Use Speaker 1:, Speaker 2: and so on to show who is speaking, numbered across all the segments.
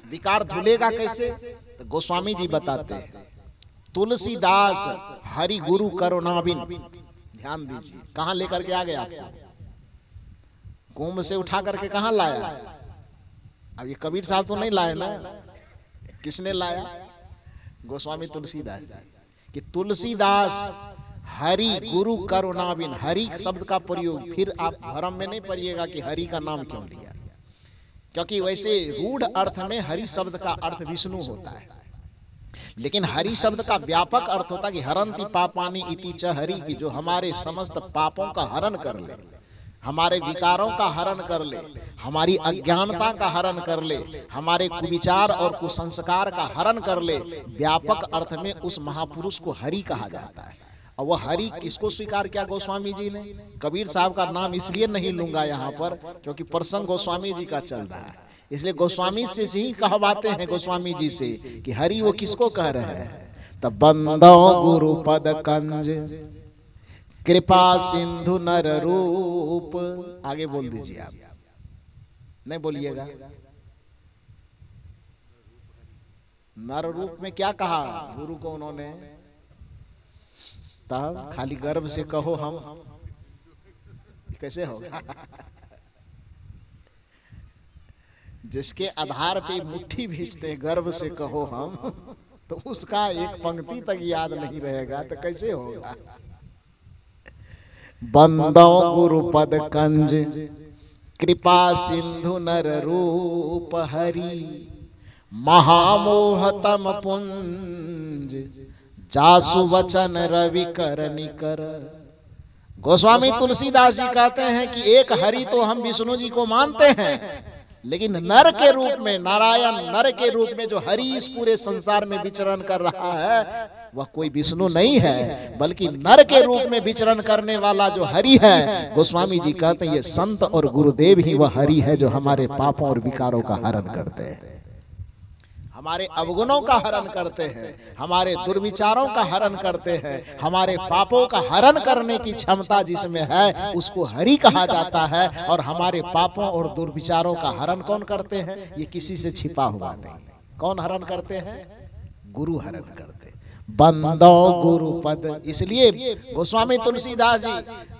Speaker 1: विकार धुलेगा कैसे? तो गोस्वामी जी बताते हैं, तुलसीदास हरि गुरु करुणाबिन। ध्यान दीजिए, कहां लेकर के आ गया आपको? कुंभ से उठा करके कहां लाया? अब ये कबीर साहब तो नहीं लाए ना, किसने लाया? गोस्वामी तुलसीदास कि तुलसीदास हरि गुरु करुणाबिन। हरि शब्द का प्रयोग फिर आप भ्रम में नहीं पड़िएगा कि हरि का नाम क्यों लिया, क्योंकि वैसे रूढ़ अर्थ में हरि शब्द का अर्थ विष्णु होता है, लेकिन हरि शब्द का व्यापक अर्थ होता है कि हरंति पापानि इति च हरि, की जो हमारे समस्त पापों का हरण कर ले, हमारे विकारों का हरण कर ले, हमारी अज्ञानता का हरण कर ले, हमारे कुविचार और कुसंस्कार का हरण कर ले। व्यापक अर्थ में उस महापुरुष को हरि कहा जाता है। और वह हरि किसको स्वीकार किया गोस्वामी जी ने? कबीर साहब का नाम इसलिए नहीं लूंगा यहाँ पर क्योंकि प्रसंग गोस्वामी जी का चल रहा है, इसलिए गोस्वामी से ही कहवाते हैं गोस्वामी जी से कि हरि वो किसको कह रहे हैं? तब बंदो गुरु पद कंज कृपा सिंधु नर रूप। आगे बोल दीजिए, आप नहीं बोलिएगा। नर रूप में क्या कहा गुरु को उन्होंने? तब खाली गर्व से कहो हम, कैसे होगा? जिसके आधार पे मुट्ठी भीजते गर्व से कहो हम, तो उसका एक पंक्ति तक याद नहीं रहेगा तो कैसे होगा? बंदो गुरु पद कंज कृपा सिंधु नर रूप हरि, महामोहतम पुंज जासु वचन रवि कर निकर। गोस्वामी तुलसीदास जी कहते हैं कि एक हरि तो हम विष्णु जी को मानते हैं, लेकिन नर के रूप में, नारायण नर के रूप में जो हरि इस पूरे संसार में विचरण कर रहा है वह कोई विष्णु नहीं है, बल्कि नर के रूप में विचरण करने वाला जो हरि है, गोस्वामी जी कहते हैं ये संत और गुरुदेव ही वह हरि है जो हमारे पापों और विकारों का हरण करते हैं, हमारे अवगुणों का हरण करते हैं, हमारे दुर्विचारों का हरण करते हैं। हमारे पापों का हरण करने की क्षमता जिसमें है उसको हरि कहा जाता है। और हमारे पापों और दुर्विचारों का हरण कौन करते हैं? ये किसी से छिपा हुआ नहीं। कौन हरण करते हैं? गुरु हरण करते। बंदो गुरु पद। इसलिए गोस्वामी तुलसीदास जी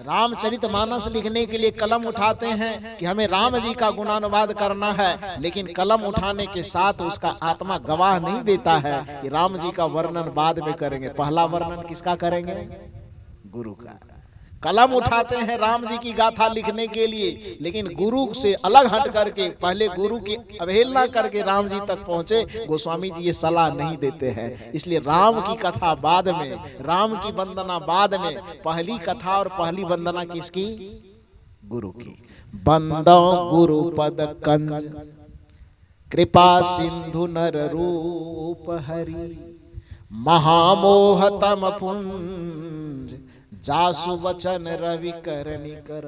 Speaker 1: रामचरितमानस लिखने के लिए कलम उठाते हैं कि हमें राम जी का गुणानुवाद करना है, लेकिन कलम उठाने के साथ उसका आत्मा गवाह नहीं देता है कि राम जी का वर्णन बाद में करेंगे। पहला वर्णन किसका करेंगे? गुरु का। कलम उठाते हैं राम जी की गाथा लिखने के लिए, लेकिन गुरु से अलग हट करके पहले गुरु की अवहेलना करके राम जी तक पहुंचे। गोस्वामी जी ये सलाह नहीं देते हैं, इसलिए राम की कथा बाद में, राम की वंदना बाद में। पहली कथा और पहली वंदना किसकी? गुरु की। बंदो गुरु पद कंज कृपा सिंधु नर रूप हरि, महामोहतम पुंज जासु वचन रवि कर निकर।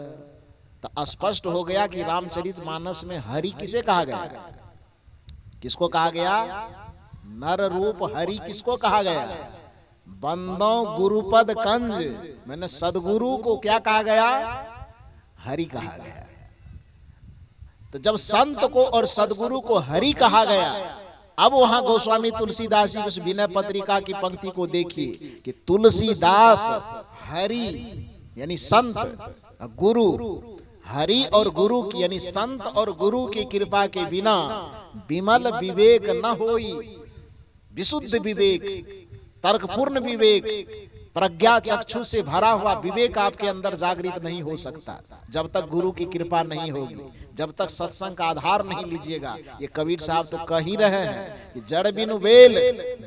Speaker 1: तो स्पष्ट हो गया कि रामचरितमानस में हरि किसे कहा गया? किसको कहा गया? नर रूप हरि किसको कहा गया? बंदो गुरुपद कंज, मैंने सदगुरु को क्या कहा गया? हरि कहा गया। तो जब संत को और सदगुरु को हरि कहा गया, अब वहां गोस्वामी तुलसीदास जी उस विनय पत्रिका की पंक्ति को देखिए कि तुलसीदास हरि यानी संत, गुरु, हरि और गुरु की यानी संत और गुरु की कृपा के बिना विमल विवेक न होई। विशुद्ध विवेक, तर्कपूर्ण विवेक, प्रज्ञा चक्षु से भरा हुआ विवेक आपके अंदर जागृत नहीं हो सकता जब तक गुरु की कृपा नहीं होगी, जब तक सत्संग का आधार नहीं लीजिएगा। ये कबीर साहब तो कह ही रहे हैं कि जड़ बिनु बेल,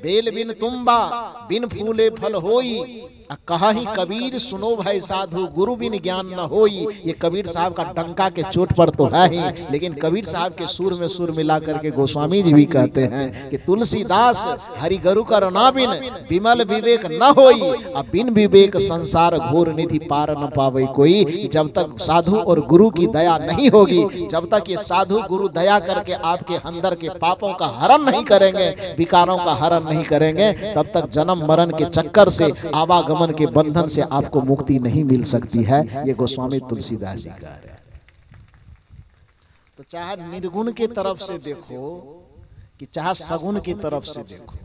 Speaker 1: बेल बिन तुम्बा, बिन फूले फल होई। कहा ही कबीर सुनो भाई साधु, गुरु बिन ज्ञान न होई। ये कबीर साहब का डंका के चोट पर तो है ही, लेकिन कबीर साहब के सुर में सुर मिला करके गोस्वामी जी भी कहते हैं कि तुलसीदास हरि गुरु करुणा बिन विमल विवेक न होई, अब बिन विवेक संसार घोर निधि पार न पावे कोई। जब तक साधु और गुरु की दया नहीं होगी, जब तक ये साधु गुरु दया करके आपके अंदर के पापों का हरण नहीं करेंगे, विकारों का हरण नहीं करेंगे, तब तक जन्म मरण के चक्कर से, आवागमन के बंधन से आपको मुक्ति नहीं मिल सकती है। ये गोस्वामी तुलसीदास जी कह रहे हैं। तो चाहे निर्गुण के तरफ से देखो कि चाहे सगुन की तरफ से देखो,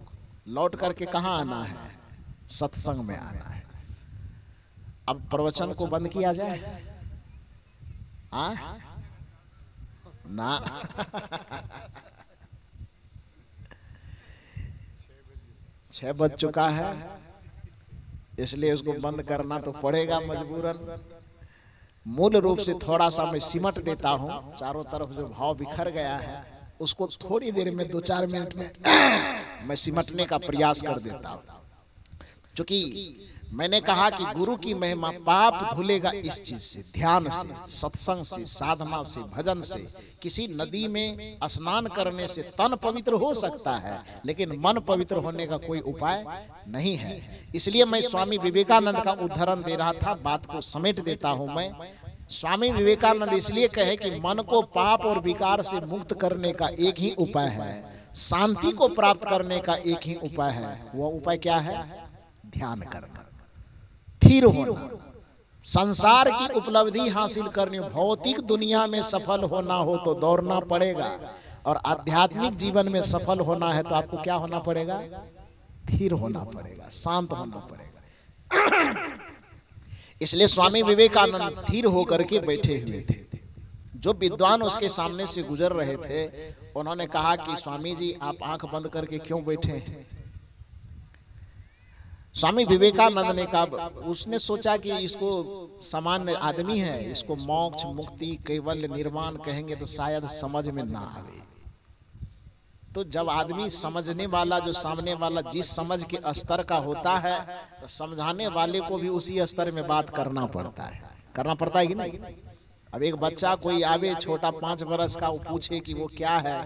Speaker 1: लौट करके कहाँ आना है? सत्संग में आना है। अब प्रवचन को बंद किया जाए? ना 6 बज चुका है, इसलिए उसको बंद करना तो पड़ेगा मजबूरन। मूल रूप से थोड़ा सा मैं सिमट देता हूं, चारों तरफ जो भाव बिखर गया है उसको थोड़ी देर में 2-4 मिनट में मैं सिमटने का प्रयास कर देता हूं। क्योंकि मैंने कहा कि गुरु की महिमा पाप धुलेगा इस चीज से, ध्यान से, सत्संग से, साधना से, भजन से। किसी नदी में स्नान करने से तन पवित्र हो सकता है, लेकिन मन पवित्र होने का कोई उपाय नहीं है। इसलिए मैं स्वामी विवेकानंद का उदाहरण दे रहा था, बात को समेट देता हूं मैं। स्वामी विवेकानंद इसलिए कहे कि मन को पाप और विकार से मुक्त करने का एक ही उपाय है, शांति को प्राप्त करने का एक ही उपाय है। वह उपाय क्या है? ध्यान करना, स्थिर होना, संसार की उपलब्धि हासिल करनी। भौतिक दुनिया में सफल होना हो तो दौड़ना पड़ेगा, और आध्यात्मिक जीवन में सफल होना है तो आपको क्या होना पड़ेगा? स्थिर होना पड़ेगा, शांत होना पड़ेगा। इसलिए स्वामी विवेकानंद स्थिर होकर के बैठे हुए थे। जो विद्वान उसके सामने से गुजर रहे थे उन्होंने कहा कि स्वामी जी आप आंख बंद करके क्यों बैठे हैं? स्वामी विवेकानंद ने कहा, उसने सोचा कि इसको सामान्य आदमी है, इसको मोक्ष, मुक्ति, कैवल्य, निर्वाण कहेंगे तो शायद समझ में ना आवे। तो जब आदमी समझने वाला, जो सामने वाला जिस समझ के स्तर का होता है, तो समझाने वाले को भी उसी स्तर में बात करना पड़ता है। करना पड़ता है कि नहीं? अब एक बच्चा कोई आवे छोटा 5 बरस का, वो पूछे कि वो क्या है,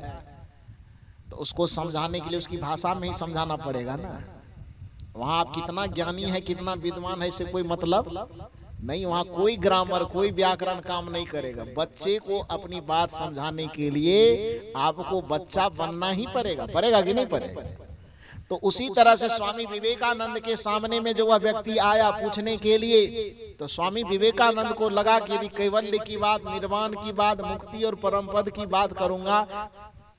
Speaker 1: तो उसको समझाने के लिए उसकी भाषा में ही समझाना पड़ेगा ना। वहां आप कितना ज्ञानी है, कितना विद्वान है, इससे कोई मतलब नहीं। वहां कोई ग्रामर, कोई व्याकरण काम नहीं करेगा। बच्चे को अपनी बात समझाने के लिए आपको बच्चा बनना ही पड़ेगा। पड़ेगा कि नहीं पड़ेगा? तो उसी तरह से स्वामी विवेकानंद के सामने में जो वह व्यक्ति आया पूछने के लिए, तो स्वामी विवेकानंद को लगा कि यदि कैवल्य की बात, निर्वाण की बात, मुक्ति और परम पद की बात करूंगा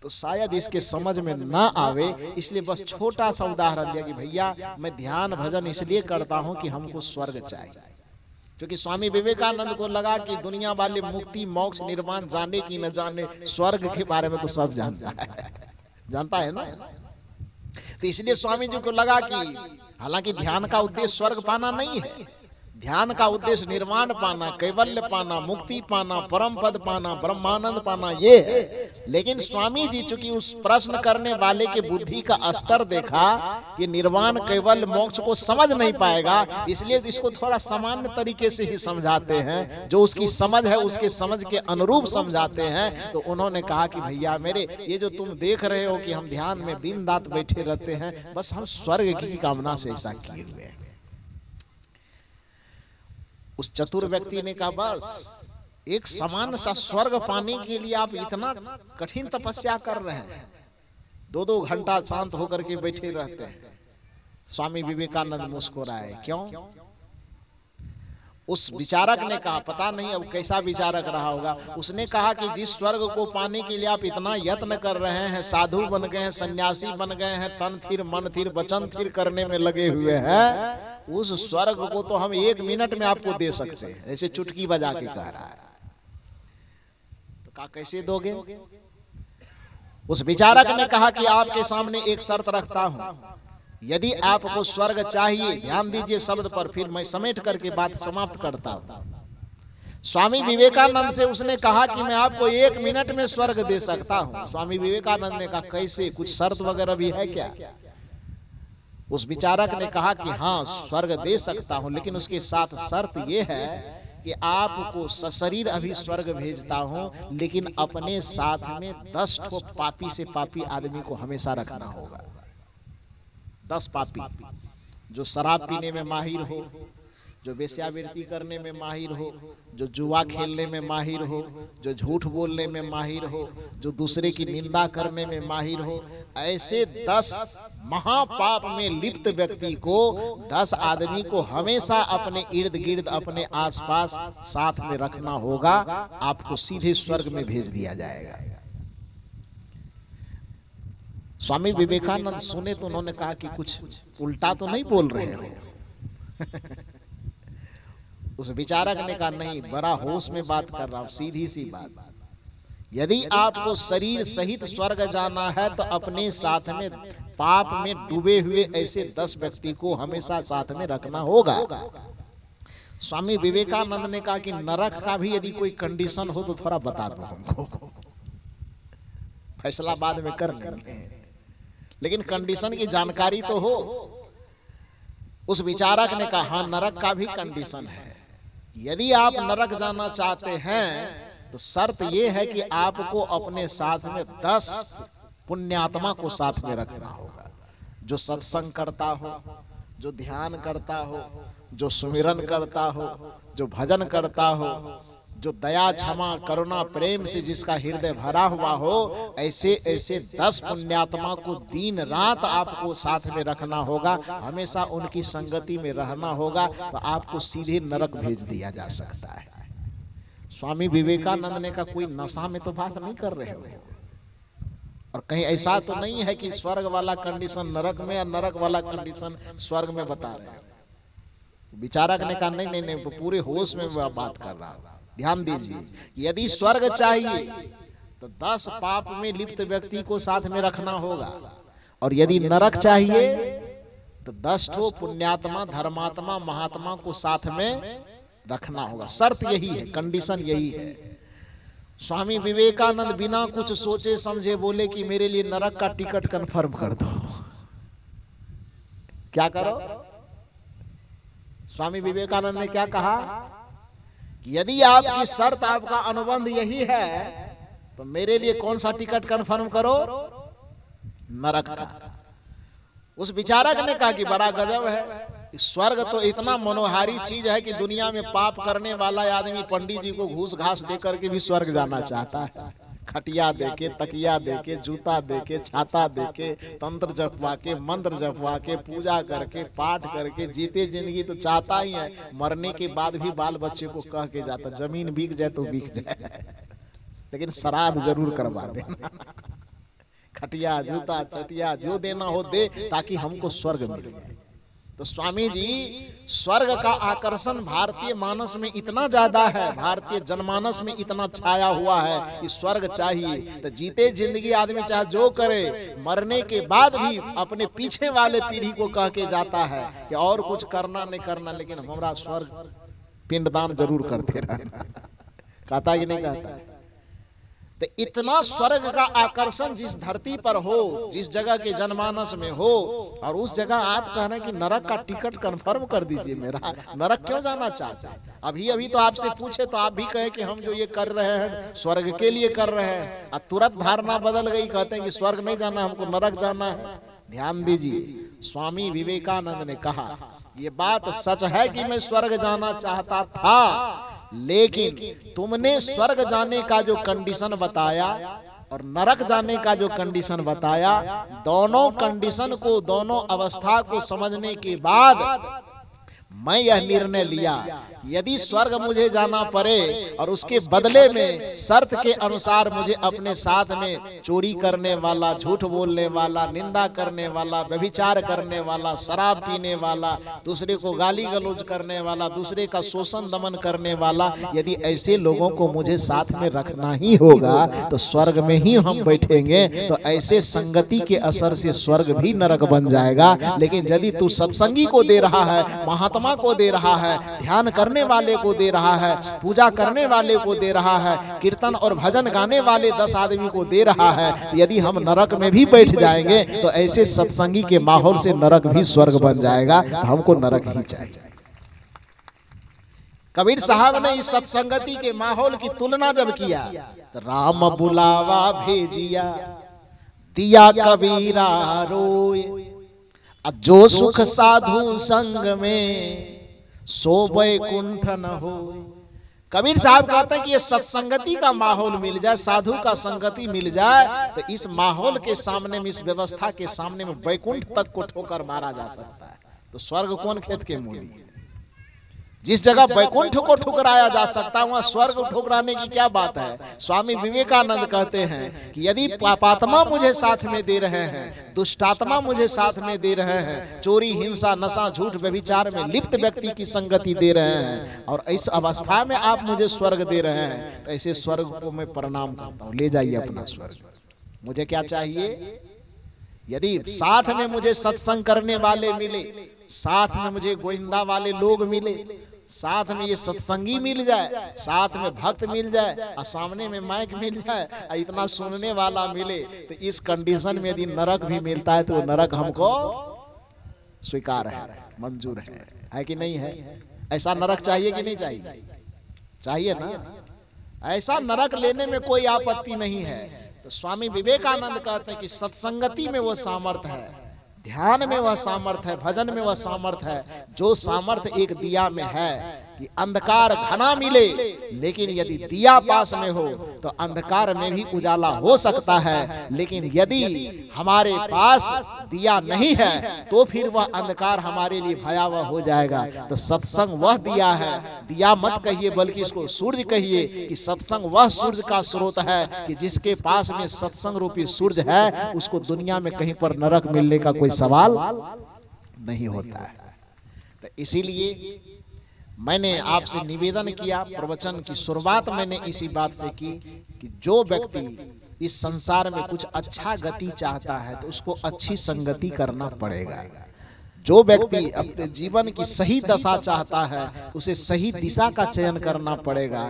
Speaker 1: तो शायद इसके समझ में ना आवे। इसलिए बस छोटा सा उदाहरण दिया कि भैया मैं ध्यान भजन इसलिए करता हूं कि हमको स्वर्ग चाहिए। क्योंकि स्वामी विवेकानंद को लगा कि दुनिया वाले मुक्ति, मोक्ष, निर्वाण जाने की न जाने, स्वर्ग के बारे में तो सब जानता है, जानता है ना। तो इसलिए स्वामी जी को लगा कि हालांकि ध्यान का उद्देश्य स्वर्ग पाना नहीं है, ध्यान का उद्देश्य निर्वाण पाना, कैवल्य पाना, मुक्ति पाना, परम पद पाना, ब्रह्मानंद पाना, ये है। लेकिन स्वामी जी चूंकि उस प्रश्न करने वाले के बुद्धि का स्तर देखा कि निर्वाण, कैवल्य, मोक्ष को समझ नहीं पाएगा, इसलिए इसको थोड़ा सामान्य तरीके से ही समझाते हैं, जो उसकी समझ है उसके समझ के अनुरूप समझाते हैं। तो उन्होंने कहा कि भैया मेरे, ये जो तुम देख रहे हो कि हम ध्यान में दिन रात बैठे रहते हैं, बस हम स्वर्ग की कामना से ऐसा किए हुए हैं। उस चतुर व्यक्ति ने कहा, बस एक समान सा स्वर्ग पाने के लिए आप इतना कठिन तपस्या कर रहे हैं, 2-2 घंटा शांत होकर के बैठे रहते हैं। स्वामी विवेकानंद मुस्कुराए। क्यों? उस विचारक ने कहा, पता नहीं अब कैसा विचारक रहा होगा, उसने कहा कि जिस स्वर्ग को पाने के लिए आप इतना यत्न कर रहे हैं, साधु बन गए हैं, सन्यासी बन गए हैं, तन थिर मन थिर वचन थिर करने में लगे हुए हैं, उस स्वर्ग को तो हम 1 मिनट में आपको दे सकते हैं, ऐसे चुटकी बजा के कह रहा है। तो कहा कैसे दोगे? उस विचारक ने कहा कि आपके सामने एक शर्त रखता हूं, यदि आपको स्वर्ग चाहिए, ध्यान दीजिए शब्द पर, फिर मैं समेट करके बात समाप्त करता हूं। स्वामी विवेकानंद से उसने कहा कि मैं आपको 1 मिनट में स्वर्ग दे सकता हूं। स्वामी विवेकानंद ने कहा कैसे, कुछ शर्त वगैरह भी है क्या? उस विचारक ने कहा कि हाँ स्वर्ग दे सकता हूं, लेकिन उसके साथ शर्त यह है कि आपको सशरीर अभी स्वर्ग भेजता हूं, लेकिन अपने साथ में 10 ठो पापी से पापी आदमी को हमेशा रखना होगा। 10 पापी, जो शराब पीने में माहिर हो, जो वेश्यावृत्ति करने में माहिर हो, जो जुआ खेलने में माहिर हो, जो झूठ बोलने में माहिर हो, जो दूसरे की निंदा करने में माहिर हो, ऐसे 10 महापाप में लिप्त व्यक्ति को, 10 आदमी को हमेशा अपने इर्द गिर्द, अपने आसपास साथ में रखना होगा। आपको सीधे स्वर्ग में भेज दिया जाएगा। स्वामी विवेकानंद सुने तो उन्होंने कहा कि कुछ उल्टा तो नहीं बोल रहे हो। उस विचारक ने कहा नहीं, बड़ा होश में बात कर रहा हूं, सीधी सी बात। यदि आपको शरीर सहित स्वर्ग जाना है तो अपने साथ में पाप में डूबे हुए ऐसे 10 व्यक्ति को हमेशा साथ में रखना होगा। स्वामी विवेकानंद ने कहा कि नरक का भी यदि कोई कंडीशन हो तो थोड़ा बता दो हमको, फैसला बाद में कर लेंगे, लेकिन कंडीशन की जानकारी तो हो। उस विचारक ने कहा हाँ, नरक का भी कंडीशन है। यदि आप नरक जाना चाहते हैं तो शर्त यह है कि आपको अपने साथ में 10 पुण्यात्मा को साथ में रखना होगा, जो सत्संग करता हो, जो ध्यान करता हो, जो सुमिरन करता हो, जो भजन करता हो, जो दया क्षमा करुणा प्रेम से जिसका हृदय भरा हुआ हो, ऐसे ऐसे 10 पुण्यात्मा को दिन रात आपको साथ में रखना होगा, हमेशा उनकी संगति में रहना होगा, तो आपको सीधे नरक भेज दिया जा सकता है। स्वामी विवेकानंद ने कहा कोई नशा में तो बात नहीं कर रहे हो, और कहीं ऐसा तो नहीं है कि स्वर्ग वाला कंडीशन नरक में और नरक वाला कंडीशन स्वर्ग में बता रहे हो। विचारक ने कहा नहीं नहीं नहीं, पूरे होश में बात कर रहा हूं, ध्यान दीजिए। यदि स्वर्ग चाहिए तो 10 पाप में लिप्त व्यक्ति को साथ में रखना होगा, और यदि नरक चाहिए तो 10 ठो पुण्यात्मा धर्मात्मा महात्मा को साथ में रखना होगा। शर्त यही है, कंडीशन यही है। स्वामी विवेकानंद बिना कुछ सोचे समझे बोले कि मेरे लिए नरक का टिकट कंफर्म कर दो। क्या करो? स्वामी विवेकानंद ने क्या कहा कि यदि आपकी शर्त, आपका अनुबंध यही है तो मेरे लिए कौन सा टिकट कंफर्म करो? नरक का। उस विचारक ने कहा कि बड़ा गजब है, स्वर्ग तो इतना मनोहारी चीज है कि दुनिया में पाप करने वाला आदमी पंडित जी को घूस घास दे करके भी स्वर्ग जाना चाहता है। खटिया देके, तकिया देके, जूता देके, छाता देके, तंत्र जपवा के, मंत्र जपवा के, पूजा करके, पाठ करके जीते जिंदगी तो चाहता ही है। मरने के बाद भी बाल बच्चे को कह के जाता जमीन बिक जाए तो बिक जाए, लेकिन श्राद्ध जरूर करवा देना। खटिया जूता चटिया जो देना हो दे, ताकि हमको स्वर्ग मिले। तो स्वामी जी, स्वर्ग का आकर्षण भारतीय मानस में इतना ज्यादा है, भारतीय जनमानस में इतना छाया हुआ है कि स्वर्ग चाहिए। तो जीते जिंदगी आदमी चाहे जो करे, मरने के बाद भी अपने पीछे वाले पीढ़ी को कह के जाता है कि और कुछ करना नहीं करना, लेकिन हमारा स्वर्ग पिंडदान जरूर करते रहना। कहता कि नहीं कहता? तो इतना स्वर्ग का आकर्षण जिस धरती पर हो, जिस जगह के जनमानस में हो, और उस जगह आप कह रहे हैं कि नरक का टिकट कंफर्म कर दीजिए मेरा, नरक क्यों जाना चाहते हैं? अभी अभी तो आपसे पूछे तो आप भी कहे कि हम जो ये कर रहे हैं स्वर्ग के लिए कर रहे हैं, और तुरंत धारणा बदल गई, कहते हैं कि स्वर्ग नहीं जाना, हमको नरक जाना है। ध्यान दीजिए, स्वामी विवेकानंद ने कहा ये बात सच है कि मैं स्वर्ग जाना चाहता था, लेकिन तुमने स्वर्ग जाने का जो कंडीशन बताया और नरक जाने का जो कंडीशन बताया, दोनों कंडीशन को, दोनों अवस्था को समझने के बाद मैं यह निर्णय लिया, यदि स्वर्ग मुझे जाना पड़े और उसके बदले में शर्त के अनुसार मुझे अपने साथ में चोरी करने वाला, झूठ बोलने वाला, निंदा करने वाला, व्यभिचार करने वाला, शराब पीने वाला, दूसरे को गाली गलौज करने वाला, दूसरे का शोषण दमन करने वाला, यदि ऐसे लोगों को मुझे साथ में रखना ही होगा तो स्वर्ग में ही हम बैठेंगे। तो ऐसे संगति के असर से स्वर्ग भी नरक बन जाएगा। लेकिन यदि तू सत्संगी को दे रहा है, महात्मा को दे रहा है, ध्यान करने वाले को दे रहा है, पूजा करने वाले को दे रहा है, कीर्तन और भजन गाने वाले 10 आदमी को दे रहा है, तो यदि हम नरक में भी बैठ जाएंगे तो ऐसे सत्संगी के माहौल से नरक भी स्वर्ग बन जाएगा। तो हमको नरक ही चाहिए। कबीर साहब ने इस सत्संगति के माहौल की तुलना जब किया तो राम बुलावा भेजिया, दिया कबीरा रोए, जो सुख साधु संग में सो वैकुंठ न हो। कबीर साहब कहते हैं कि ये सत्संगति का माहौल मिल जाए, साधु का संगति मिल जाए, तो इस माहौल के सामने में, इस व्यवस्था के सामने में वैकुंठ तक को ठोकर मारा जा सकता है। तो स्वर्ग कौन खेत के मूली है? जिस जगह वैकुंठ को ठुकराया जा सकता है वहां स्वर्ग ठुकराने की क्या बात है। स्वामी विवेकानंद कहते हैं कि यदि पापात्मा मुझे साथ में दे रहे हैं, दुष्टात्मा मुझे साथ में दे रहे हैं, चोरी हिंसा नशा झूठ व्यभिचार में लिप्त व्यक्ति की संगति दे रहे हैं, और इस अवस्था में आप मुझे स्वर्ग दे रहे हैं, तो ऐसे स्वर्ग को मैं प्रणाम करता हूं। ले जाइए अपना स्वर्ग। मुझे क्या चाहिए? यदि साथ में मुझे सत्संग करने वाले मिले, साथ में मुझे गोविंदा वाले लोग मिले, साथ में ये सत्संगी मिल जाए, साथ में भक्त मिल जाए, और सामने में माइक मिल जाए, और इतना सुनने वाला मिले, तो इस कंडीशन में यदि नरक भी मिलता है तो वो नरक हमको स्वीकार है, मंजूर है कि नहीं है? ऐसा नरक चाहिए कि नहीं चाहिए? चाहिए ना। ऐसा नरक लेने में कोई आपत्ति नहीं है। तो स्वामी विवेकानंद कहते हैं कि सत्संगति में वो सामर्थ्य है, ध्यान में वह सामर्थ्य है, भजन में वह सामर्थ्य है, जो सामर्थ्य एक दिया में है कि अंधकार घना मिले, लेकिन यदि दिया पास में हो तो अंधकार में भी उजाला हो सकता है। लेकिन यदि हमारे पास दिया नहीं है तो फिर वह अंधकार हमारे लिए भयावह हो जाएगा। तो सत्संग वह दिया है, दिया मत कहिए बल्कि इसको सूर्य कहिए, कि सत्संग वह सूर्य का स्रोत है कि जिसके पास में सत्संग रूपी सूर्य है उसको दुनिया में कहीं पर नरक मिलने का कोई सवाल नहीं होता है। तो इसीलिए मैंने आपसे निवेदन किया, प्रवचन की शुरुआत मैंने इसी बात से की कि जो व्यक्ति इस संसार में कुछ अच्छा गति चाहता है तो उसको अच्छी संगति करना पड़ेगा। जो व्यक्ति अपने जीवन की सही दशा चाहता है उसे सही दिशा का चयन करना पड़ेगा,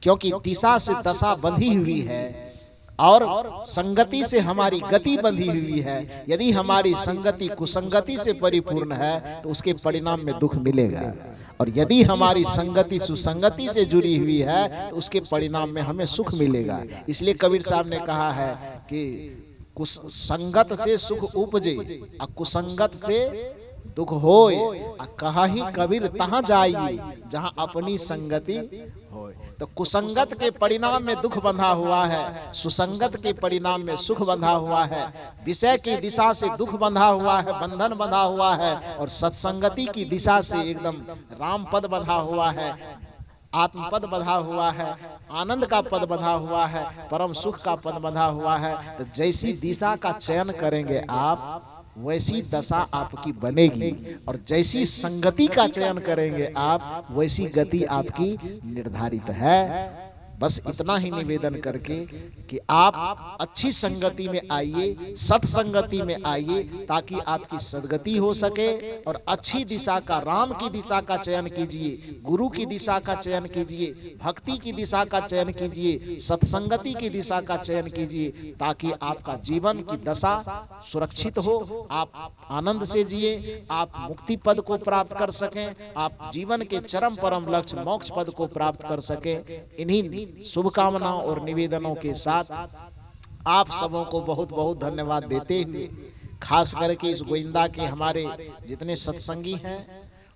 Speaker 1: क्योंकि दिशा से दशा बंधी हुई है और संगति से हमारी गति बंधी हुई है। यदि हमारी संगति कुसंगति से परिपूर्ण है तो उसके परिणाम में दुख मिलेगा, और यदि हमारी संगति सुसंगति से जुड़ी हुई है तो उसके परिणाम में हमें सुख मिलेगा। इसलिए कबीर साहब ने कहा है कि संगत से सुख उपजे और कुसंगत से दुख होय, कहा ही कबीर तहां जाई जहां अपनी संगति होय। तो कुसंगत के परिणाम में दुख बंधा हुआ है, सुसंगत के परिणाम में सुख बंधा हुआ है, विषय की दिशा से दुख बंधा हुआ है, बंधन बंधा हुआ है, और सत्संगति की दिशा से एकदम राम पद बंधा हुआ है, आत्म पद बंधा हुआ है, आनंद का पद बंधा हुआ है, परम सुख का पद बंधा हुआ है। तो जैसी दिशा का चयन करेंगे आप वैसी दशा आपकी बनेगी, और जैसी संगति का चयन करेंगे आप वैसी गति आपकी निर्धारित है। बस इतना ही निवेदन करके कि आप अच्छी संगति में आइए, सत्संगति में आइए, ताकि आपकी सद्गति हो सके, और अच्छी दिशा का, राम की दिशा का चयन कीजिए, गुरु की दिशा का चयन कीजिए, भक्ति की दिशा का चयन कीजिए, सत्संगति की दिशा का चयन कीजिए, ताकि आपका जीवन की दशा सुरक्षित हो, आप आनंद से जिए, आप मुक्ति पद को प्राप्त कर सकें, आप जीवन के चरम परम लक्ष्य मोक्ष पद को प्राप्त कर सकें। इन्हीं शुभकामनाओं और निवेदनों के साथ आप सबों को बहुत बहुत धन्यवाद देते हुए, खास करके इस गोविंदा के हमारे जितने सत्संगी हैं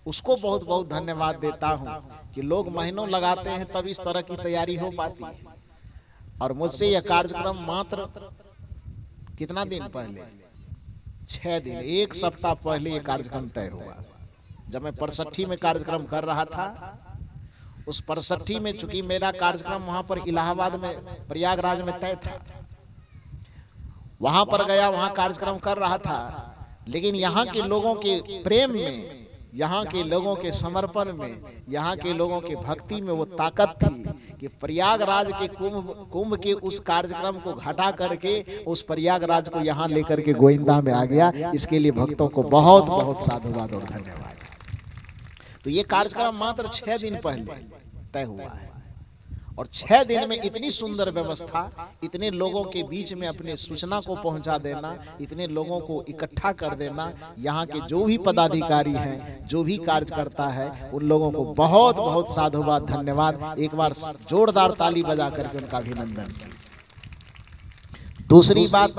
Speaker 1: उसको बहुत बहुत धन्यवाद देता हूं कि लोग महीनों लगाते हैं तब इस तरह की तैयारी हो पाती है। और मुझसे यह कार्यक्रम मात्र कितना दिन पहले, 6 दिन, 1 सप्ताह पहले यह कार्यक्रम तय हुआ। जब मैं 65 में कार्यक्रम कर रहा था, उस 65 में चूंकि मेरा कार्यक्रम वहां पर इलाहाबाद में प्रयागराज में तय था, वहां पर गया, वहां कार्यक्रम कर रहा था, लेकिन यहाँ के लोगों के प्रेम में, यहाँ के लोगों के समर्पण में, यहाँ के लोगों के भक्ति में वो ताकत थी कि प्रयागराज के कुंभ के उस कार्यक्रम को घटा करके उस प्रयागराज को यहाँ लेकर के गोविंदा में आ गया। इसके लिए भक्तों को बहुत बहुत साधुवाद और धन्यवाद। तो ये कार्यक्रम मात्र 6 दिन पहले तय हुआ है, और 6 दिन में इतनी सुंदर व्यवस्था, इतने लोगों के बीच में अपने सूचना को पहुंचा देना, इतने लोगों को इकट्ठा कर देना, यहाँ के जो भी पदाधिकारी हैं, जो भी कार्यकर्ता है, उन लोगों को बहुत बहुत साधुवाद, धन्यवाद। एक बार जोरदार ताली बजा करके उनका अभिनंदन किया। दूसरी बात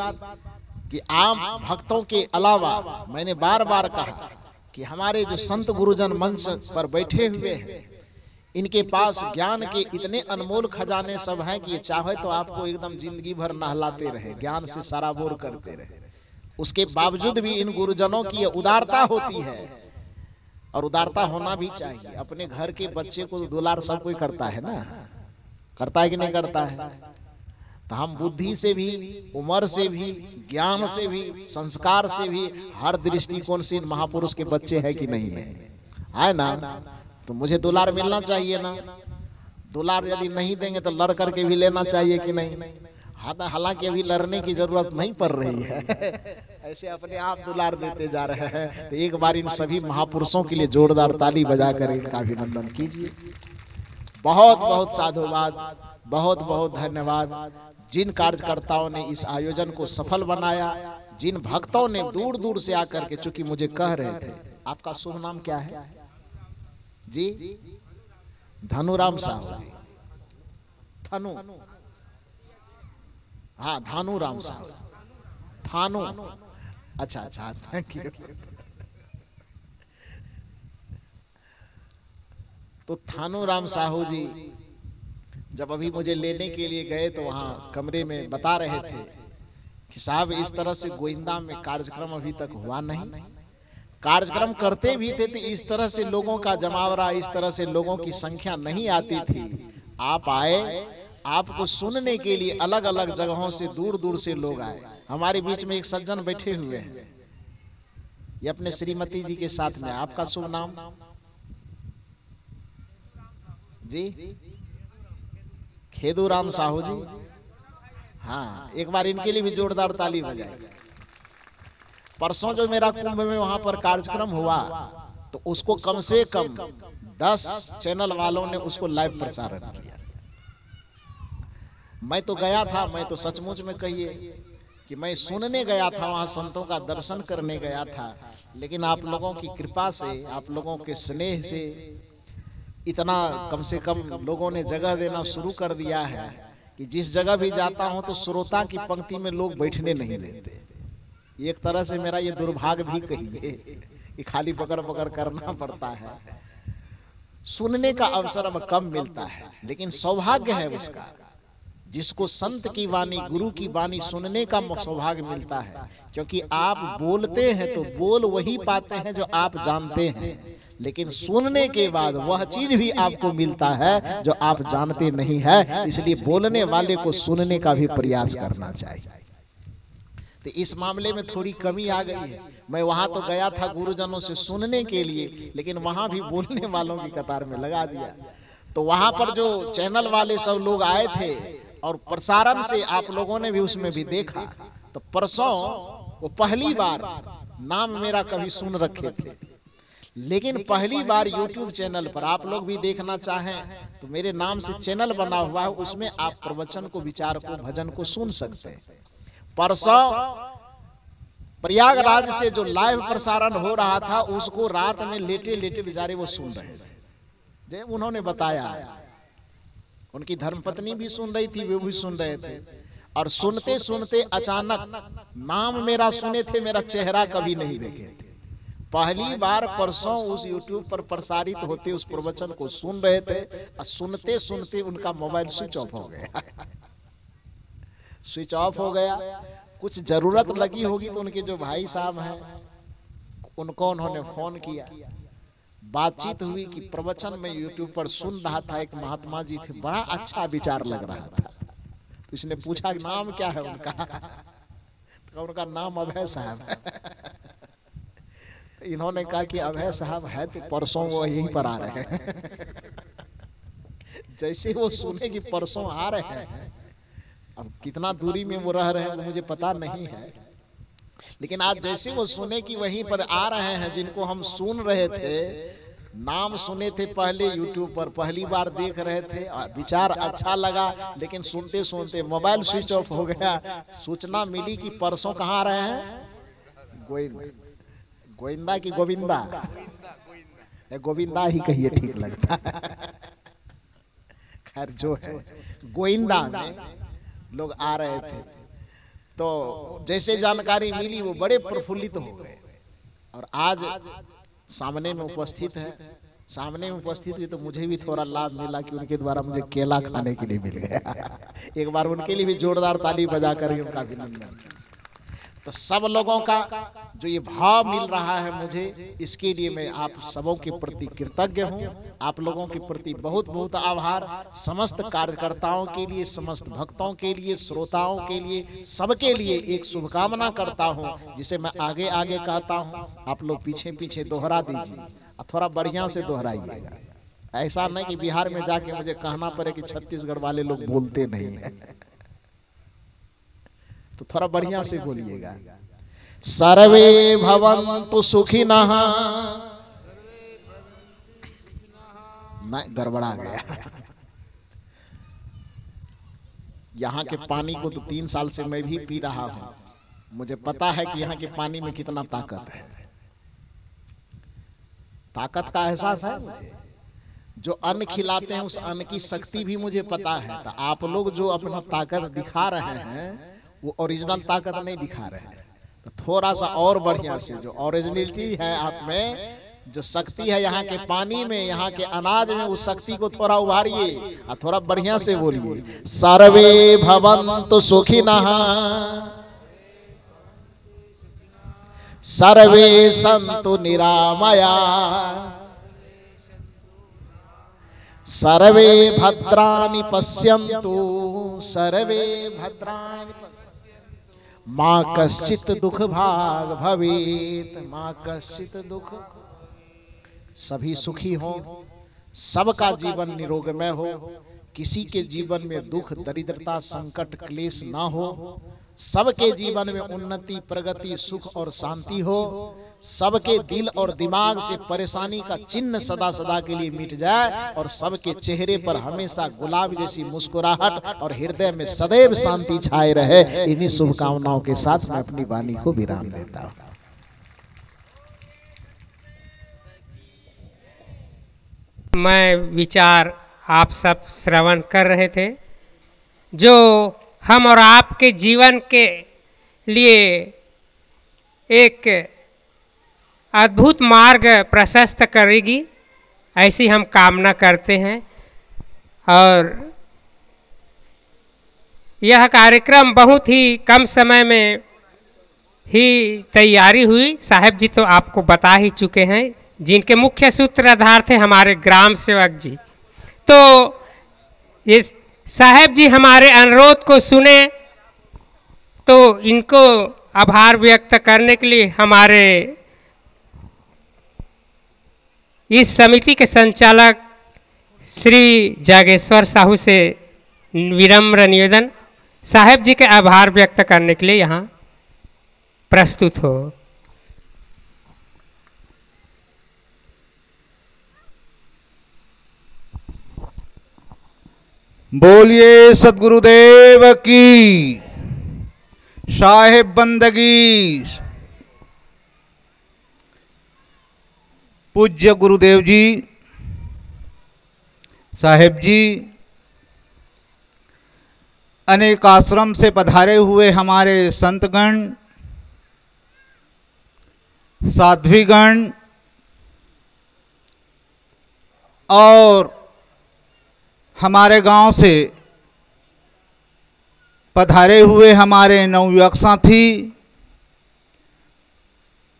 Speaker 1: कि आम भक्तों के अलावा मैंने बार बार कहा कि हमारे जो संत गुरुजन मंच पर बैठे हुए हैं, इनके पास ज्ञान के इतने अनमोल खजाने सब हैं कि ये चाहे तो आपको एकदम जिंदगी भर नहलाते रहे, ज्ञान से सराबोर करते रहे। उसके बावजूद भी इन गुरुजनों की उदारता होती है और उदारता होना भी चाहिए। अपने घर के बच्चे को दुलार सब कोई करता है ना, करता है कि नहीं करता है? तो हम बुद्धि से भी, उम्र से भी, ज्ञान से भी, संस्कार से भी, हर दृष्टिकोण से महापुरुष के बच्चे हैं कि नहीं है ना? तो मुझे दुलार मिलना चाहिए ना। दुलार यदि नहीं देंगे तो लड़ करके भी लेना चाहिए कि नहीं? हालांकि अभी लड़ने की जरूरत नहीं पड़ रही है, ऐसे अपने आप दुलार देते जा रहे हैं। तो एक बार इन सभी महापुरुषों के लिए जोरदार ताली बजाकर इनका अभिनंदन कीजिए। बहुत बहुत साधुवाद, बहुत बहुत धन्यवाद जिन कार्यकर्ताओं ने इस आयोजन को सफल बनाया, जिन भक्तों ने दूर दूर से आकर के, चूंकि मुझे कह रहे थे आपका शुभ नाम क्या है जी? धनुराम साहू जी, धनु, हाँ धानुराम साहू, थानू, अच्छा अच्छा, थैंक यू। तो थानूराम साहू जी जब अभी मुझे लेने के लिए गए तो वहाँ कमरे में बता रहे थे कि साहब इस तरह से गोविंदा में कार्यक्रम अभी तक हुआ नहीं। कार्यक्रम करते भी थे तो इस तरह से लोगों का जमावड़ा, इस तरह से लोगों की संख्या नहीं आती थी। आप आए, आपको सुनने के लिए अलग अलग जगहों से, दूर दूर से लोग आए। हमारे बीच में एक सज्जन बैठे हुए हैं, ये अपने श्रीमती जी के साथ में। आपका शुभ नाम जी? खेदूराम साहू जी, हाँ एक बार इनके लिए भी जोरदार ताली बजाए। परसों जो मेरा कुंभ में वहां पर कार्यक्रम हुआ तो उसको कम से कम 10 चैनल वालों ने उसको लाइव प्रसारण किया। मैं तो गया था, मैं तो सचमुच में कहिए कि मैं सुनने गया था, वहां संतों का दर्शन करने गया था, लेकिन आप लोगों की कृपा से, आप लोगों के स्नेह से इतना कम से कम लोगों ने जगह देना शुरू कर दिया है कि जिस जगह भी जाता हूं तो श्रोता की पंक्ति में लोग बैठने नहीं देते। एक तरह से मेरा ये दुर्भाग्य भी कहिए कि खाली पकड़ पकड़ करना पड़ता है। सुनने का अवसर अब कम मिलता है, लेकिन सौभाग्य है उसका जिसको संत की वाणी, गुरु की वाणी सुनने का सौभाग्य मिलता है। क्योंकि आप बोलते हैं तो बोल वही पाते हैं जो आप जानते हैं, लेकिन सुनने के बाद वह चीज भी आपको मिलता है जो आप जानते नहीं है। इसलिए बोलने वाले को सुनने का भी प्रयास करना चाहिए। तो इस मामले में थोड़ी कमी आ गई है। मैं वहां तो गया था गुरुजनों से सुनने के लिए, लेकिन वहां भी बोलने वालों की कतार में लगा दिया। तो वहां पर जो चैनल वाले सब लोग आए थे और प्रसारण से आप लोगों ने भी उसमें भी देखा, तो परसों वो पहली बार, नाम मेरा कभी सुन रखे थे, लेकिन पहली बार YouTube चैनल पर, आप लोग भी देखना चाहें तो मेरे नाम से चैनल बना हुआ है, उसमें आप प्रवचन को, विचार को, भजन को सुन सकते हैं। परसों प्रयागराज से जो लाइव प्रसारण हो रहा था उसको रात में लेटे लेटे बेचारे वो सुन रहे थे। जब उन्होंने बताया, उनकी धर्मपत्नी भी सुन रही थी, वो भी सुन रहे थे। और सुनते सुनते अचानक नाम मेरा सुने थे, मेरा चेहरा कभी नहीं देखे थे। पहली बार परसों उस YouTube पर प्रसारित होते उस प्रवचन को सुन रहे थे और सुनते सुनते उनका मोबाइल स्विच ऑफ हो गया। स्विच ऑफ हो गया। कुछ जरूरत लगी होगी तो उनके जो भाई साहब हैं उनको उन्होंने फोन किया, बातचीत हुई कि प्रवचन में YouTube पर सुन रहा था, एक महात्मा जी थे, बड़ा अच्छा विचार लग रहा था। उसने पूछा नाम क्या है उनका, तो उनका नाम अभय साहब है। इन्होंने कहा कि अभय साहब है तो परसों वो यहीं पर आ रहे हैं। जैसे वो सुने कि परसों आ रहे हैं, अब कितना दूरी में वो रह रहे हैं मुझे पता नहीं है, लेकिन आज जैसे वो सुने कि वहीं पर आ रहे हैं जिनको हम सुन रहे थे, नाम सुने थे पहले YouTube पर, पहली बार देख रहे थे और विचार अच्छा लगा, लेकिन सुनते सुनते मोबाइल स्विच ऑफ हो गया। सूचना मिली कि परसों कहाँ आ रहे हैं, गोविंदा की गोविंदा, गोविंदा ही कहिए ठीक लगता है। खैर जो है, गोविंदा में लोग आ रहे थे। तो जैसे जानकारी मिली वो बड़े प्रफुल्लित हो गए और आज सामने में उपस्थित है। सामने में उपस्थित हुई तो मुझे भी थोड़ा लाभ मिला कि उनके द्वारा मुझे केला खाने के लिए मिल गया। एक बार उनके लिए भी जोरदार ताली बजाकर उनका अभिनंदन। तो सब लोगों का जो ये भाव मिल रहा है मुझे, इसके लिए मैं आप सबों के प्रति कृतज्ञ हूँ। आप लोगों के प्रति बहुत बहुत आभार। समस्त कार्यकर्ताओं के लिए, समस्त भक्तों के लिए, श्रोताओं के लिए, सबके लिए एक शुभकामना करता हूँ, जिसे मैं आगे आगे कहता हूँ। आप लोग पीछे पीछे दोहरा दीजिए, थोड़ा बढ़िया से दोहराइएगा। ऐसा नहीं कि बिहार में जाके मुझे कहना पड़े कि छत्तीसगढ़ वाले लोग बोलते नहीं है। तो थोड़ा बढ़िया से बोलिएगा। सर्वे भवन्तु सुखिनः। नहीं, गड़बड़ा गया। यहाँ के पानी को तो 3 साल से मैं भी पी रहा हूं। मुझे पता है कि यहाँ के पानी में कितना ताकत है। ताकत का एहसास है मुझे। जो अन्न खिलाते हैं उस अन्न की शक्ति भी मुझे पता है। तो आप लोग जो अपना ताकत दिखा रहे हैं वो ओरिजिनल ताकत नहीं दिखा रहे हैं। तो थोड़ा सा और बढ़िया से, जो ओरिजिनलिटी है आप में, जो शक्ति है यहाँ के पानी में, यहाँ के अनाज में, उस शक्ति को थोड़ा उभारिए और थोड़ा बढ़िया से बोलिए। सर्वे भवन्तु सुखिनः, सर्वे सन्तु निरामया, सर्वे भद्राणि पश्यन्तु, सर्वे भद्राणि पश्यन्तु, माँ कश्चित दुख भाग भवेत, माँ कश्चित दुख। सभी सुखी हो, सबका जीवन निरोगमय हो, किसी के जीवन में दुख, दरिद्रता, संकट, क्लेश ना हो, सबके जीवन में उन्नति, प्रगति, सुख और शांति हो, सबके दिल और दिमाग से परेशानी का चिन्ह सदा सदा के लिए मिट जाए और सबके चेहरे पर हमेशा गुलाब जैसी मुस्कुराहट और हृदय में सदैव शांति छाए रहे। इन्हीं शुभकामनाओं के साथ मैं अपनी वाणी को विराम देता हूँ।
Speaker 2: मैं विचार आप सब श्रवण कर रहे थे, जो हम और आपके जीवन के लिए एक अद्भुत मार्ग प्रशस्त करेगी, ऐसी हम कामना करते हैं। और यह कार्यक्रम बहुत ही कम समय में ही तैयारी हुई। साहब जी तो आपको बता ही चुके हैं, जिनके मुख्य सूत्रधार थे हमारे ग्राम सेवक जी। तो ये साहब जी हमारे अनुरोध को सुने, तो इनको आभार व्यक्त करने के लिए हमारे इस समिति के संचालक श्री जागेश्वर साहू से विनम्र निवेदन, साहब जी के आभार व्यक्त करने के लिए यहाँ प्रस्तुत हो।
Speaker 3: बोलिए सद्गुरुदेव की, साहेब बंदगी। पूज्य गुरुदेव जी, साहेब जी, अनेक आश्रम से पधारे हुए हमारे संतगण, साध्वीगण और हमारे गांव से पधारे हुए हमारे नवयुवक साथी,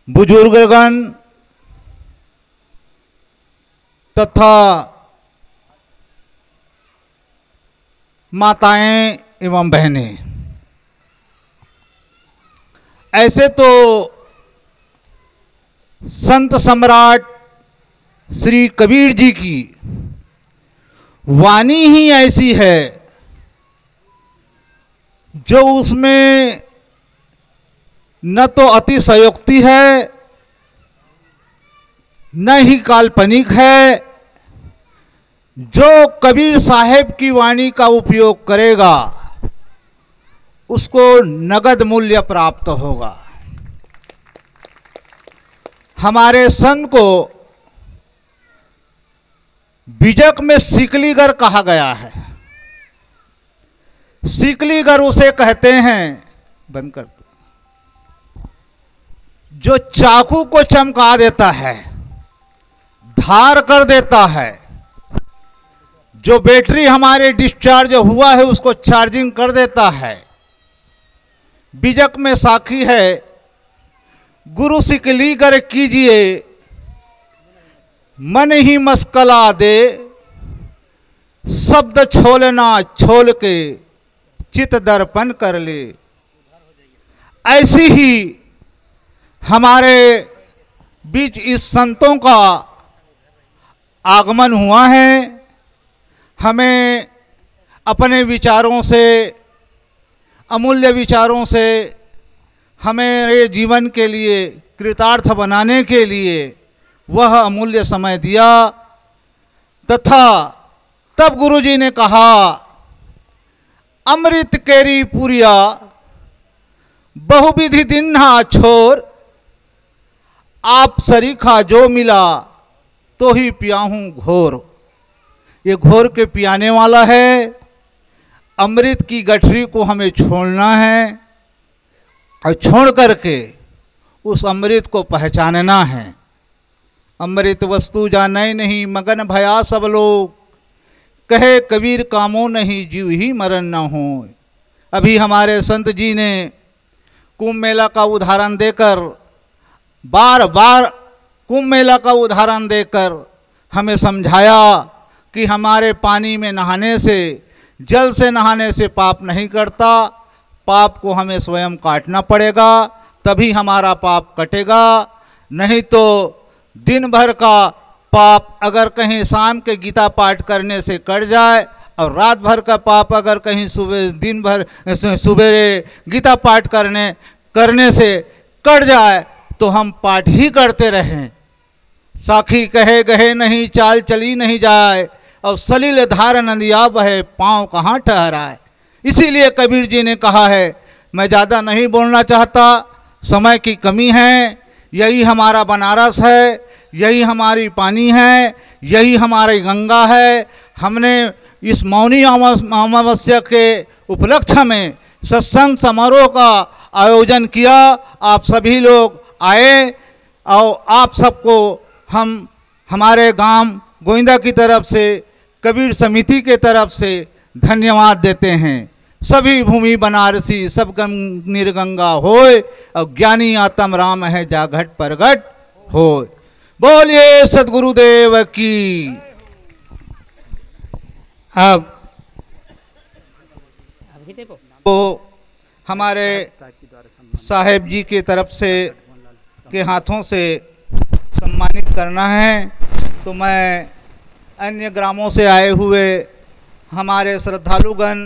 Speaker 3: बुजुर्गगण तथा माताएं एवं बहनें, ऐसे तो संत सम्राट श्री कबीर जी की वाणी ही ऐसी है जो उसमें न तो अतिशयोक्ति है, न ही काल्पनिक है। जो कबीर साहेब की वाणी का उपयोग करेगा उसको नगद मूल्य प्राप्त होगा। हमारे संत को बीजक में सिकलीगर कहा गया है। सिकलीगर उसे कहते हैं, बंद कर दो, जो चाकू को चमका देता है, धार कर देता है। जो बैटरी हमारे डिस्चार्ज हुआ है उसको चार्जिंग कर देता है। बीजक में साखी है, गुरु सिकली कर कीजिए, मन ही मस्कला दे, शब्द छोलना छोल के चित दर्पण कर ले। ऐसी ही हमारे बीच इस संतों का आगमन हुआ है। हमें अपने विचारों से, अमूल्य विचारों से हमें जीवन के लिए कृतार्थ बनाने के लिए वह अमूल्य समय दिया। तथा तब गुरुजी ने कहा, अमृत केरी पुरिया बहुविधि दिन्हा छोर, आप सरीखा जो मिला तो ही पियाहूं घोर। ये घोर के पियाने वाला है। अमृत की गठरी को हमें छोड़ना है और छोड़ करके उस अमृत को पहचानना है। अमृत वस्तु जाने नहीं मगन भया सब लोग, कहे कबीर कामों नहीं जीव ही मरण न हो। अभी हमारे संत जी ने कुंभ मेला का उदाहरण देकर, बार बार कुंभ मेला का उदाहरण देकर हमें समझाया कि हमारे पानी में नहाने से, जल से नहाने से पाप नहीं कटता। पाप को हमें स्वयं काटना पड़ेगा, तभी हमारा पाप कटेगा। नहीं तो दिन भर का पाप अगर कहीं शाम के गीता पाठ करने से कट जाए और रात भर का पाप अगर कहीं सुबह दिन भर सुबेरे गीता पाठ करने से कट जाए तो हम पाठ ही करते रहें। साखी कहे गहे नहीं चाल चली नहीं जाए, और सलील धार नदिया बहे पाँव कहाँ ठहराए। इसीलिए कबीर जी ने कहा है, मैं ज़्यादा नहीं बोलना चाहता, समय की कमी है। यही हमारा बनारस है, यही हमारी पानी है, यही हमारी गंगा है। हमने इस मौनी अमावस्या के उपलक्ष्य में सत्संग समारोह का आयोजन किया। आप सभी लोग आए और आप सबको हम हमारे गांव गोविंदा की तरफ से, कबीर समिति के तरफ से धन्यवाद देते हैं। सभी भूमि बनारसी सब निर्गंगा होय, और ज्ञानी आत्म राम है जा घट परगट होय। बोलिए सद्गुरुदेव की।
Speaker 2: अब
Speaker 3: तो हमारे साहेब जी के तरफ से के हाथों से सम्मानित करना है। तो मैं अन्य ग्रामों से आए हुए हमारे श्रद्धालुगण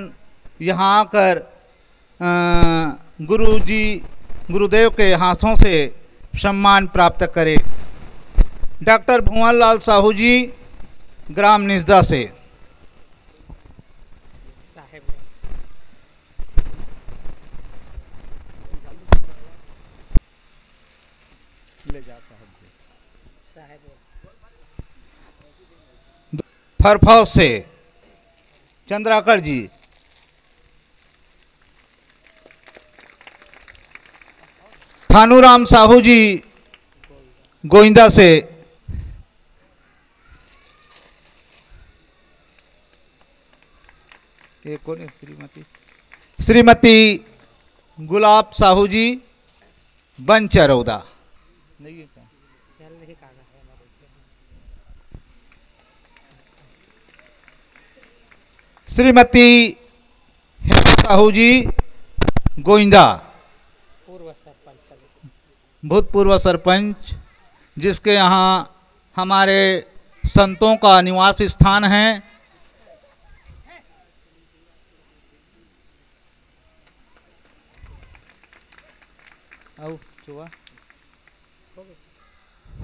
Speaker 3: यहाँ आकर गुरुदेव के हाथों से सम्मान प्राप्त करें। डॉक्टर भुवन लाल साहू जी, ग्राम निजदा से। फरफौज से चंद्राकर जी। थानूराम साहू जी गोविंदा से। ये कौन है? श्रीमती गुलाब साहू जी बनचरौदा। नहीं है क्या? श्रीमती साहू जी गोविंदा, भूतपूर्व सरपंच, जिसके यहाँ हमारे संतों का निवास स्थान है।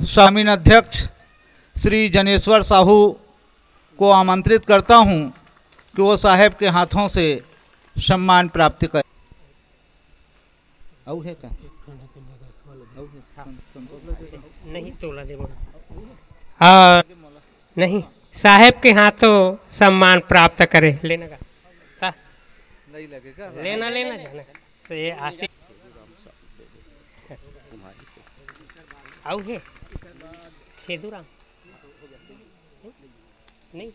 Speaker 3: स्वामीन अध्यक्ष श्री जनेश्वर साहू को आमंत्रित करता हूँ कि वो साहेब के हाथों से सम्मान प्राप्त कर। है क्या?
Speaker 2: नहीं तोला दे और नहीं साहेब के हाथों सम्मान प्राप्त करे। लेना का
Speaker 3: नहीं लगेगा?
Speaker 2: लेना जाना से आशी आउ है छेदुराम नहीं